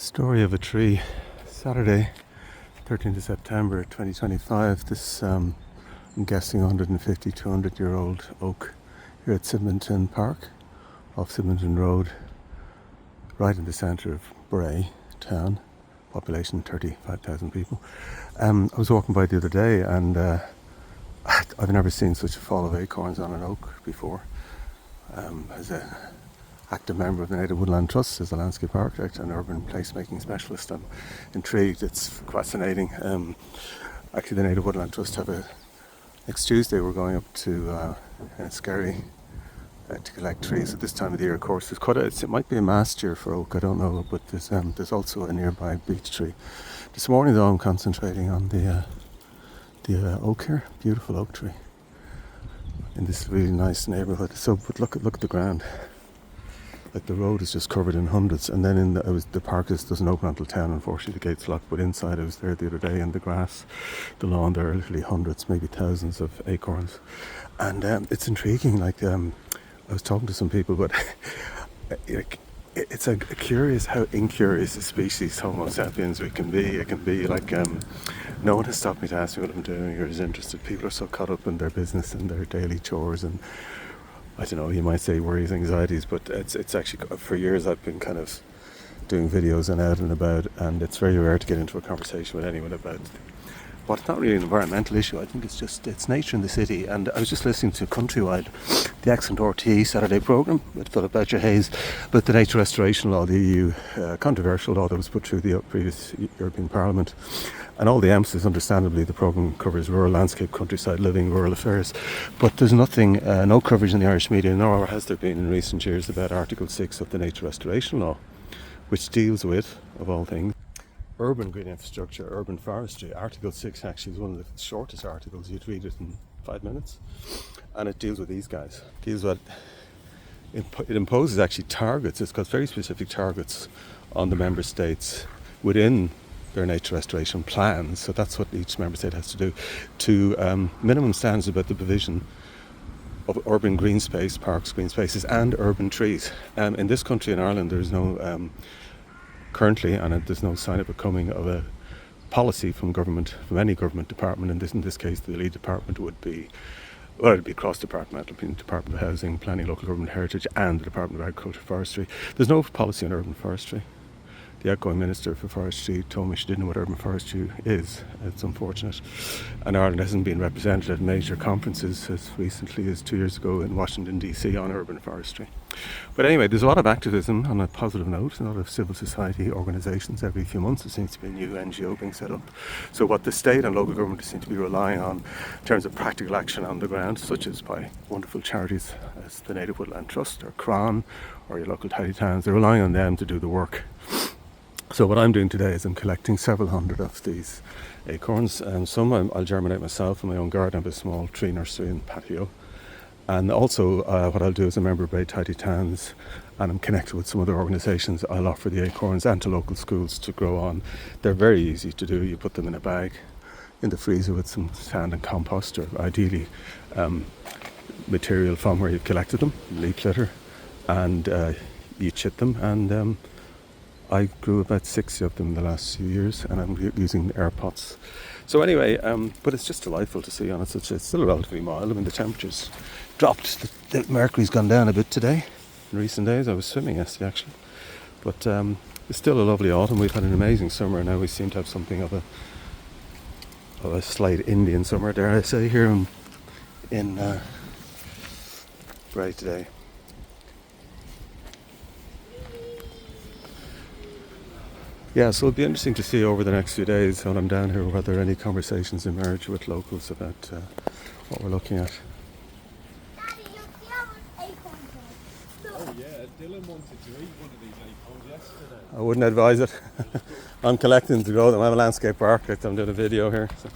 Story of a tree. Saturday, 13th of September 2025. This, I'm guessing, 150, 200-year-old oak here at Sidmonton Park, off Sidmonton Road, right in the centre of Bray town, population 35,000 people. I was walking by the other day and I've never seen such a fall of acorns on an oak before. As a active member of the Native Woodland Trust, as a landscape architect and urban placemaking specialist, I'm intrigued. It's fascinating. Actually, the Native Woodland Trust have next Tuesday we're going up to Scary to collect trees at this time of the year. Of course, it might be a mast year for oak, I don't know, but there's also a nearby beech tree. This morning, though, I'm concentrating on the oak here, beautiful oak tree in this really nice neighbourhood. But look at the ground. Like, the road is just covered in hundreds, and then the park doesn't open until 10. Unfortunately, the gate's locked. But inside, I was there the other day, and the grass, the lawn, there are literally hundreds, maybe thousands of acorns, and it's intriguing. Like, I was talking to some people, but it's curious how incurious a species Homo sapiens we can be. It can be like no one has stopped me to ask me what I'm doing or is interested. People are so caught up in their business and their daily chores and, I don't know, you might say worries, anxieties, but it's actually, for years I've been kind of doing videos and out and about, and it's very rare to get into a conversation with anyone about what's not really an environmental issue. I think it's nature in the city. And I was just listening to Countrywide, the excellent RT Saturday programme with Philip Boucher Hayes, about the nature restoration law, the EU controversial law that was put through the previous European Parliament. And all the emphasis, understandably, the programme covers rural landscape, countryside living, rural affairs. But there's nothing, no coverage in the Irish media, nor has there been in recent years, about Article 6 of the nature restoration law, which deals with, of all things, urban green infrastructure, urban forestry. Article 6 actually is one of the shortest articles. You'd read it in 5 minutes. And it deals with these guys. It imposes actually targets. It's got very specific targets on the member states within their nature restoration plans. So that's what each member state has to do, to minimum standards about the provision of urban green space, parks, green spaces, and urban trees. In this country, in Ireland, there's no currently, and there's no sign of it coming, of a policy from any government department. In this case, the lead department would be, well, it'd be cross-departmental, between the Department of Housing, Planning, Local Government Heritage, and the Department of Agriculture and Forestry. There's no policy on urban forestry. The outgoing Minister for Forestry told me she didn't know what urban forestry is. It's unfortunate. And Ireland hasn't been represented at major conferences as recently as 2 years ago in Washington, D.C. on urban forestry. But anyway, there's a lot of activism, on a positive note, a lot of civil society organisations. Every few months there seems to be a new NGO being set up. So what the state and local government seem to be relying on in terms of practical action on the ground, such as by wonderful charities as the Native Woodland Trust or CRAN or your local tidy towns, they're relying on them to do the work. So what I'm doing today is I'm collecting several hundred of these acorns, and some I'll germinate myself in my own garden. I have a small tree nursery and patio. And also what I'll do is, a member of Bray Tidy Towns, and I'm connected with some other organisations, I'll offer the acorns and to local schools to grow on. They're very easy to do. You put them in a bag in the freezer with some sand and compost, or ideally material from where you've collected them, leaf litter, and you chip them, and I grew about 60 of them in the last few years, and I'm using air pots. So anyway, but it's just delightful to see, honestly. It's still relatively mild. I mean, the temperature's dropped. The mercury's gone down a bit today. In recent days, I was swimming yesterday, actually. But it's still a lovely autumn. We've had an amazing summer. Now we seem to have something of a slight Indian summer, dare I say, here in Bray today. Yeah, so it'll be interesting to see over the next few days when I'm down here whether any conversations emerge with locals about what we're looking at. Daddy, look, the acorns. Oh yeah, Dylan wanted to eat one of these acorns yesterday. I wouldn't advise it. I'm collecting to grow them. I'm a landscape architect. I'm doing a video here. So.